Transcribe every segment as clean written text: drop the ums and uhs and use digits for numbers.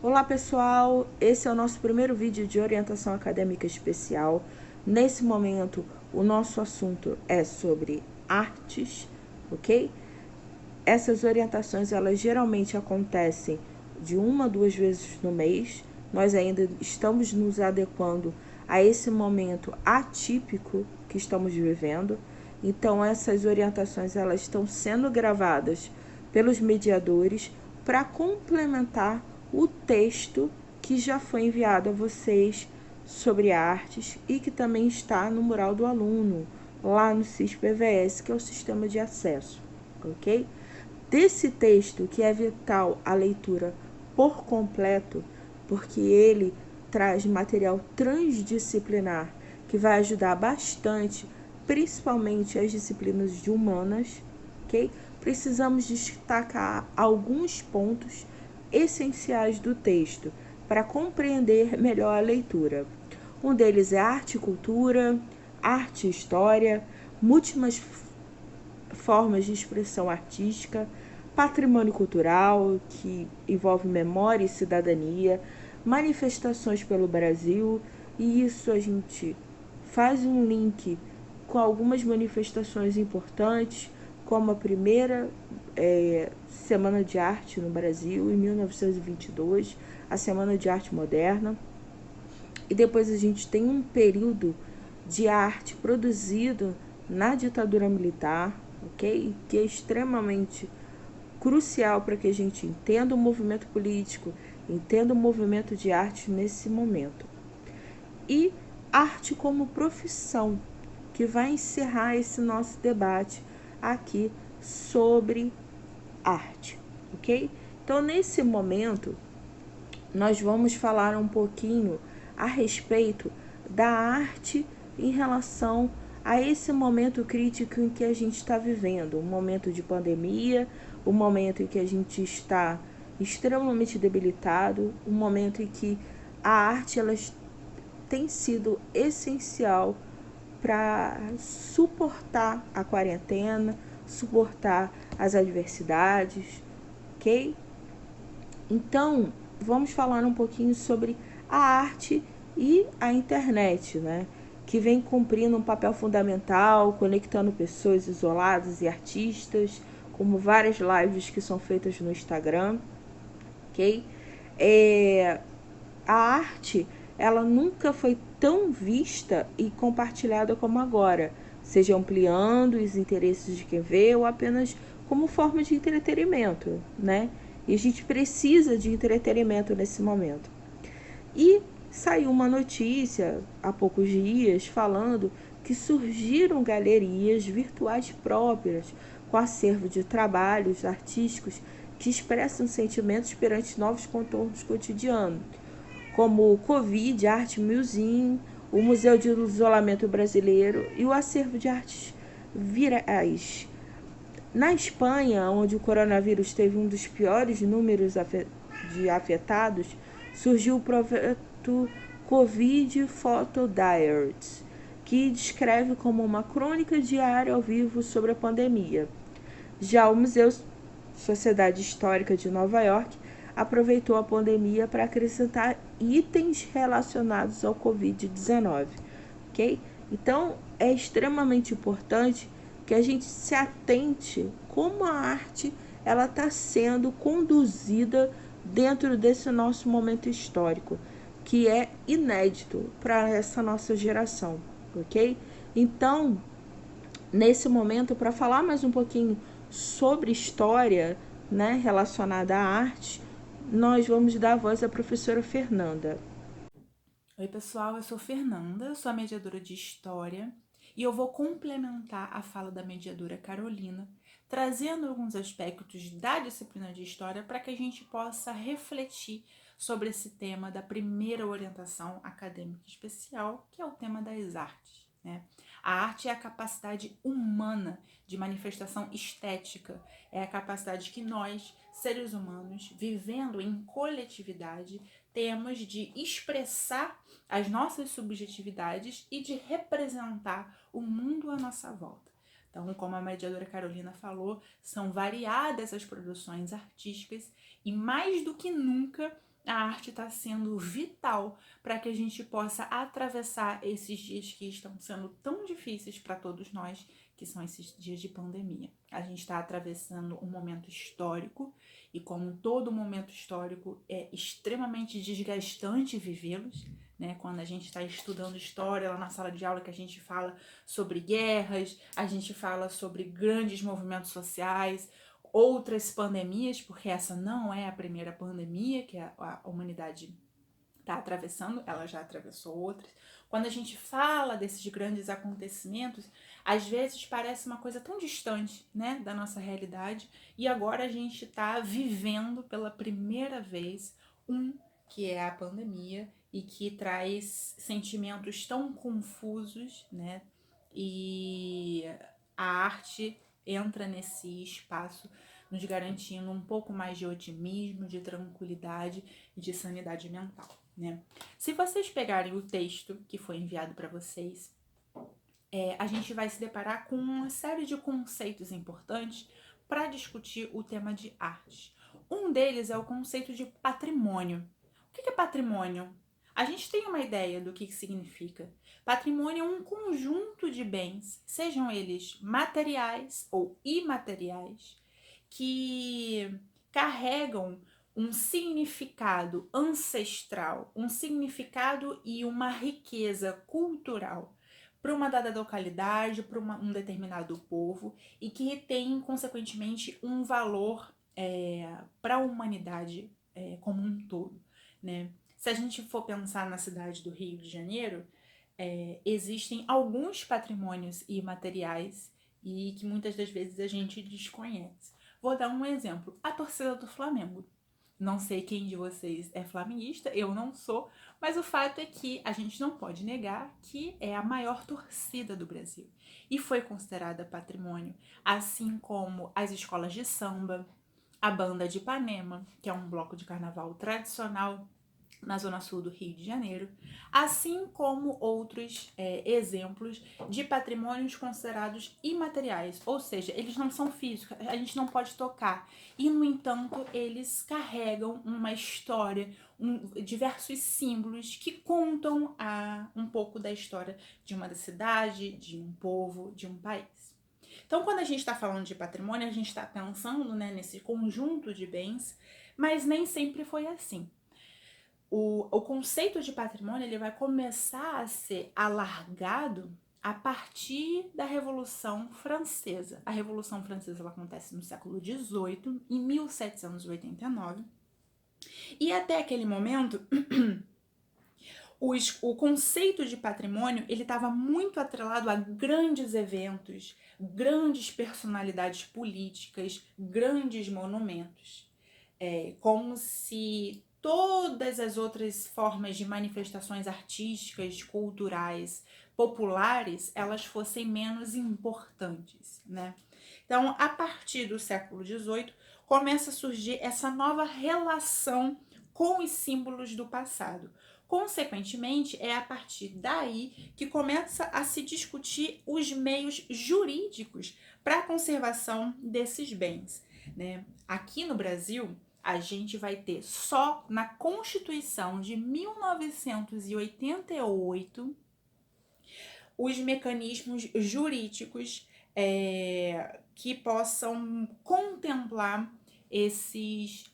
Olá pessoal, esse é o nosso primeiro vídeo de orientação acadêmica especial. Nesse momento, o nosso assunto é sobre artes, ok? Essas orientações, elas geralmente acontecem de 1 a 2 vezes no mês. Nós ainda estamos nos adequando a esse momento atípico que estamos vivendo. Então, essas orientações, elas estão sendo gravadas pelos mediadores para complementar o texto que já foi enviado a vocês sobre artes e que também está no mural do aluno, lá no SIS-PVS, que é o Sistema de Acesso, ok? Desse texto, que é vital a leitura por completo, porque ele traz material transdisciplinar que vai ajudar bastante, principalmente as disciplinas de humanas, ok? Precisamos destacar alguns pontos essenciais do texto para compreender melhor a leitura. Um deles é arte e cultura, arte e história, múltiplas formas de expressão artística, patrimônio cultural, que envolve memória e cidadania, manifestações pelo Brasil, e isso a gente faz um link com algumas manifestações importantes, como a primeira Semana de Arte no Brasil, em 1922, a Semana de Arte Moderna. E depois a gente tem um período de arte produzido na ditadura militar, ok? Que é extremamente crucial para que a gente entenda o movimento político, entenda o movimento de arte nesse momento. E arte como profissão, que vai encerrar esse nosso debate aqui sobre arte, ok? Então, nesse momento, nós vamos falar um pouquinho a respeito da arte em relação a esse momento crítico em que a gente está vivendo, um momento de pandemia, um momento em que a gente está extremamente debilitado, um momento em que a arte ela tem sido essencial para suportar a quarentena, suportar as adversidades, ok? Então, vamos falar um pouquinho sobre a arte e a internet, né? Que vem cumprindo um papel fundamental, conectando pessoas isoladas e artistas, como várias lives que são feitas no Instagram, ok? A arte, ela nunca foi tão vista e compartilhada como agora, seja ampliando os interesses de quem vê ou apenas como forma de entretenimento, né? E a gente precisa de entretenimento nesse momento. E saiu uma notícia há poucos dias falando que surgiram galerias virtuais próprias com acervo de trabalhos artísticos que expressam sentimentos perante novos contornos cotidianos, como o Covid Art Museum, o Museu de Isolamento Brasileiro e o acervo de artes virais. Na Espanha, onde o coronavírus teve um dos piores números de afetados, surgiu o projeto Covid Photo Diaries, que descreve como uma crônica diária ao vivo sobre a pandemia. Já o Museu Sociedade Histórica de Nova York aproveitou a pandemia para acrescentar itens relacionados ao Covid-19, ok? Então, é extremamente importante que a gente se atente como a arte ela está sendo conduzida dentro desse nosso momento histórico, que é inédito para essa nossa geração, ok? Então, nesse momento, para falar mais um pouquinho sobre história, né, relacionada à arte, nós vamos dar a voz à professora Fernanda. Oi, pessoal, eu sou Fernanda, sou a mediadora de História e eu vou complementar a fala da mediadora Carolina, trazendo alguns aspectos da disciplina de História para que a gente possa refletir sobre esse tema da primeira orientação acadêmica especial, que é o tema das artes, né? A arte é a capacidade humana de manifestação estética, é a capacidade que nós, seres humanos, vivendo em coletividade, temos de expressar as nossas subjetividades e de representar o mundo à nossa volta. Então, como a mediadora Carolina falou, são variadas as produções artísticas e mais do que nunca a arte está sendo vital para que a gente possa atravessar esses dias que estão sendo tão difíceis para todos nós, que são esses dias de pandemia. A gente está atravessando um momento histórico e, como todo momento histórico, é extremamente desgastante vivê-los, né? Quando a gente está estudando história lá na sala de aula, que a gente fala sobre guerras, a gente fala sobre grandes movimentos sociais, outras pandemias, porque essa não é a primeira pandemia que a humanidade está atravessando, ela já atravessou outras. Quando a gente fala desses grandes acontecimentos, às vezes parece uma coisa tão distante, né, da nossa realidade, e agora a gente está vivendo pela primeira vez que é a pandemia e que traz sentimentos tão confusos, né, e a arte entra nesse espaço nos garantindo um pouco mais de otimismo, de tranquilidade e de sanidade mental, né? Se vocês pegarem o texto que foi enviado para vocês, a gente vai se deparar com uma série de conceitos importantes para discutir o tema de arte. Um deles é o conceito de patrimônio. O que é patrimônio? A gente tem uma ideia do que significa. Patrimônio é um conjunto de bens, sejam eles materiais ou imateriais, que carregam um significado ancestral, um significado e uma riqueza cultural para uma dada localidade, para um determinado povo e que tem, consequentemente, um valor para a humanidade como um todo, né? Se a gente for pensar na cidade do Rio de Janeiro, existem alguns patrimônios imateriais e que muitas das vezes a gente desconhece. Vou dar um exemplo: a torcida do Flamengo. Não sei quem de vocês é flamenguista, eu não sou, mas o fato é que a gente não pode negar que é a maior torcida do Brasil e foi considerada patrimônio, assim como as escolas de samba, a Banda de Ipanema, que é um bloco de carnaval tradicional na zona sul do Rio de Janeiro, assim como outros exemplos de patrimônios considerados imateriais, ou seja, eles não são físicos, a gente não pode tocar, e no entanto eles carregam uma história, diversos símbolos que contam um pouco da história de uma cidade, de um povo, de um país. Então, quando a gente está falando de patrimônio, a gente está pensando, né, nesse conjunto de bens, mas nem sempre foi assim. O conceito de patrimônio ele vai começar a ser alargado a partir da Revolução Francesa. A Revolução Francesa ela acontece no século XVIII, em 1789, e até aquele momento o conceito de patrimônio ele estava muito atrelado a grandes eventos, grandes personalidades políticas, grandes monumentos. Como se todas as outras formas de manifestações artísticas, culturais, populares, elas fossem menos importantes, né? Então, a partir do século XVIII, começa a surgir essa nova relação com os símbolos do passado. Consequentemente, é a partir daí que começa a se discutir os meios jurídicos para a conservação desses bens, né? Aqui no Brasil, a gente vai ter só na Constituição de 1988 os mecanismos jurídicos que possam contemplar esse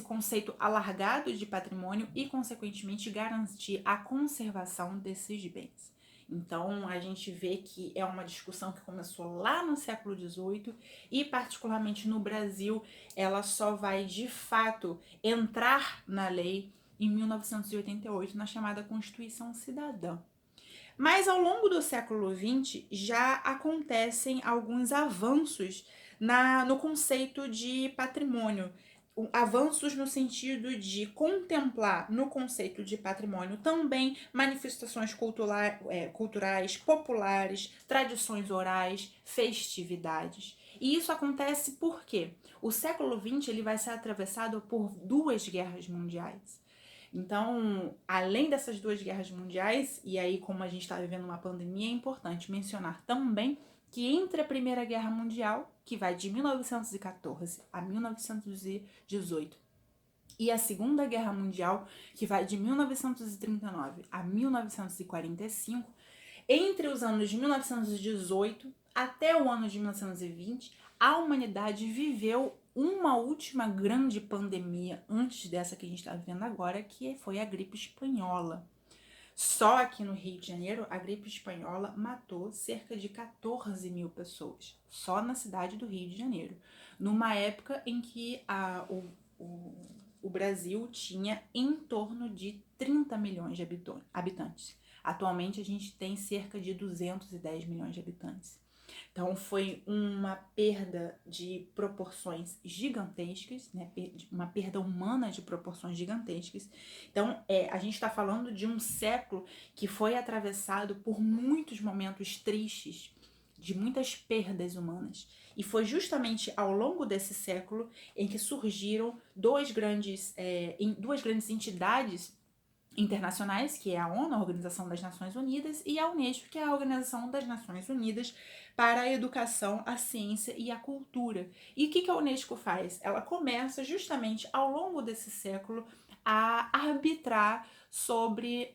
conceito alargado de patrimônio e, consequentemente, garantir a conservação desses bens. Então, a gente vê que é uma discussão que começou lá no século XVIII e, particularmente no Brasil, ela só vai, de fato, entrar na lei em 1988, na chamada Constituição Cidadã. Mas, ao longo do século XX, já acontecem alguns avanços no conceito de patrimônio, avanços no sentido de contemplar no conceito de patrimônio também manifestações culturais, populares, tradições orais, festividades. E isso acontece porque o século XX ele vai ser atravessado por duas guerras mundiais. Então, além dessas duas guerras mundiais, e aí como a gente está vivendo uma pandemia, é importante mencionar também que entre a Primeira Guerra Mundial, que vai de 1914 a 1918, e a Segunda Guerra Mundial, que vai de 1939 a 1945, entre os anos de 1918 até o ano de 1920, a humanidade viveu uma última grande pandemia antes dessa que a gente está vivendo agora, que foi a gripe espanhola. Só aqui no Rio de Janeiro, a gripe espanhola matou cerca de 14 mil pessoas, só na cidade do Rio de Janeiro, numa época em que o Brasil tinha em torno de 30 milhões de habitantes. Atualmente, a gente tem cerca de 210 milhões de habitantes. Então, foi uma perda de proporções gigantescas, né? Uma perda humana de proporções gigantescas. Então, a gente está falando de um século que foi atravessado por muitos momentos tristes, de muitas perdas humanas. E foi justamente ao longo desse século em que surgiram duas grandes entidades internacionais, que é a ONU, a Organização das Nações Unidas, e a Unesco, que é a Organização das Nações Unidas para a Educação, a Ciência e a Cultura. E o que a Unesco faz? Ela começa justamente ao longo desse século a arbitrar sobre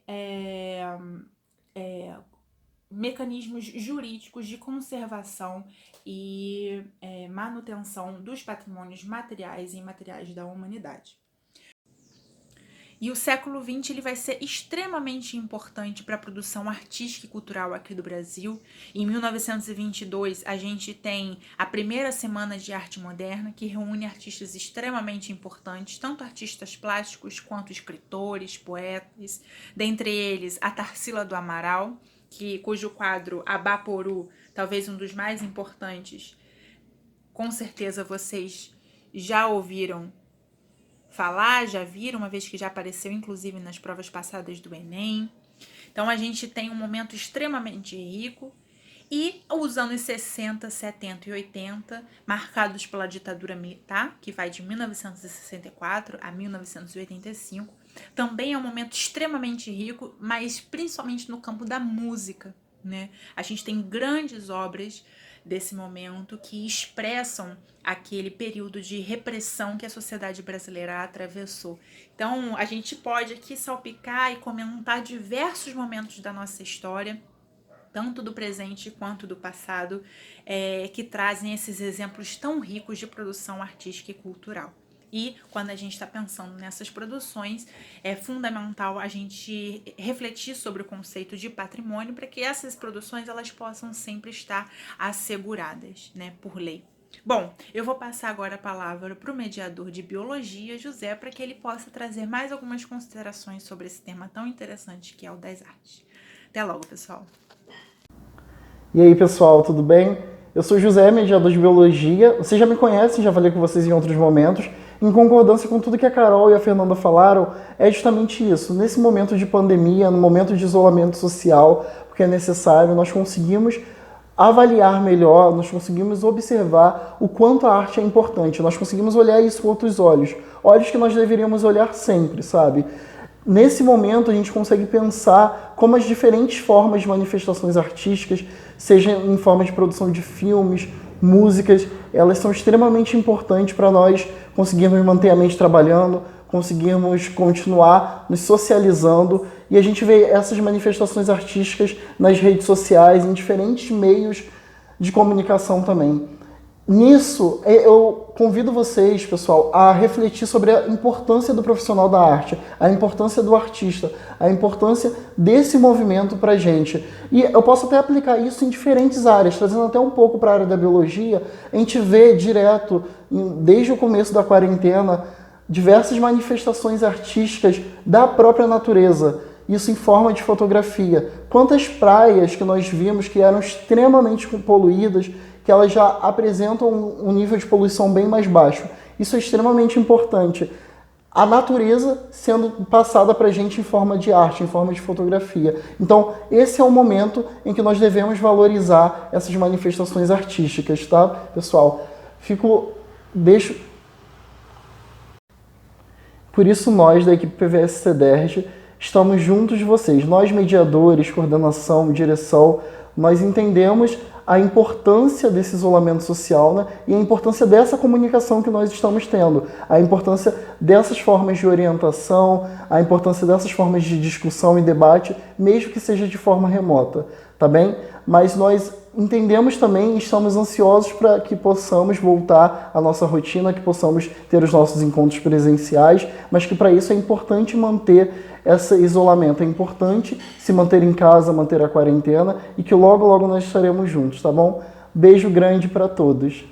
mecanismos jurídicos de conservação e manutenção dos patrimônios materiais e imateriais da humanidade. E o século XX ele vai ser extremamente importante para a produção artística e cultural aqui do Brasil. Em 1922, a gente tem a primeira Semana de Arte Moderna, que reúne artistas extremamente importantes, tanto artistas plásticos quanto escritores, poetas. Dentre eles, a Tarsila do Amaral, cujo quadro Abaporu, talvez um dos mais importantes, com certeza vocês já ouviram falar, já viram, uma vez que já apareceu inclusive nas provas passadas do Enem. Então a gente tem um momento extremamente rico e os anos 60, 70 e 80, marcados pela ditadura militar, que vai de 1964 a 1985, também é um momento extremamente rico, mas principalmente no campo da música, né? A gente tem grandes obras desse momento que expressam aquele período de repressão que a sociedade brasileira atravessou. Então, a gente pode aqui salpicar e comentar diversos momentos da nossa história, tanto do presente quanto do passado, que trazem esses exemplos tão ricos de produção artística e cultural. E quando a gente está pensando nessas produções, é fundamental a gente refletir sobre o conceito de patrimônio para que essas produções elas possam sempre estar asseguradas, né, por lei. Bom, eu vou passar agora a palavra para o mediador de biologia, José, para que ele possa trazer mais algumas considerações sobre esse tema tão interessante que é o das artes. Até logo, pessoal! E aí, pessoal, tudo bem? Eu sou José, mediador de biologia. Vocês já me conhecem, já falei com vocês em outros momentos. Em concordância com tudo que a Carol e a Fernanda falaram, é justamente isso. Nesse momento de pandemia, no momento de isolamento social, porque é necessário, nós conseguimos avaliar melhor, nós conseguimos observar o quanto a arte é importante. Nós conseguimos olhar isso com outros olhos. Olhos que nós deveríamos olhar sempre, sabe? Nesse momento, a gente consegue pensar como as diferentes formas de manifestações artísticas, seja em forma de produção de filmes, músicas, elas são extremamente importantes para nós conseguirmos manter a mente trabalhando, conseguirmos continuar nos socializando, e a gente vê essas manifestações artísticas nas redes sociais, em diferentes meios de comunicação também. Nisso, eu convido vocês, pessoal, a refletir sobre a importância do profissional da arte, a importância do artista, a importância desse movimento para a gente. E eu posso até aplicar isso em diferentes áreas, trazendo até um pouco para a área da biologia. A gente vê direto, desde o começo da quarentena, diversas manifestações artísticas da própria natureza, isso em forma de fotografia. Quantas praias que nós vimos que eram extremamente poluídas, que elas já apresentam um nível de poluição bem mais baixo. Isso é extremamente importante. A natureza sendo passada para a gente em forma de arte, em forma de fotografia. Então, esse é o momento em que nós devemos valorizar essas manifestações artísticas, tá, pessoal? Por isso, nós, da equipe PVS CEDERJ, estamos juntos de vocês. Nós, mediadores, coordenação, direção, nós entendemos a importância desse isolamento social, né? E a importância dessa comunicação que nós estamos tendo, a importância dessas formas de orientação, a importância dessas formas de discussão e debate, mesmo que seja de forma remota, tá bem? Mas nós entendemos também e estamos ansiosos para que possamos voltar à nossa rotina, que possamos ter os nossos encontros presenciais, mas que para isso é importante manter esse isolamento, é importante se manter em casa, manter a quarentena e que logo, logo nós estaremos juntos, tá bom? Beijo grande para todos.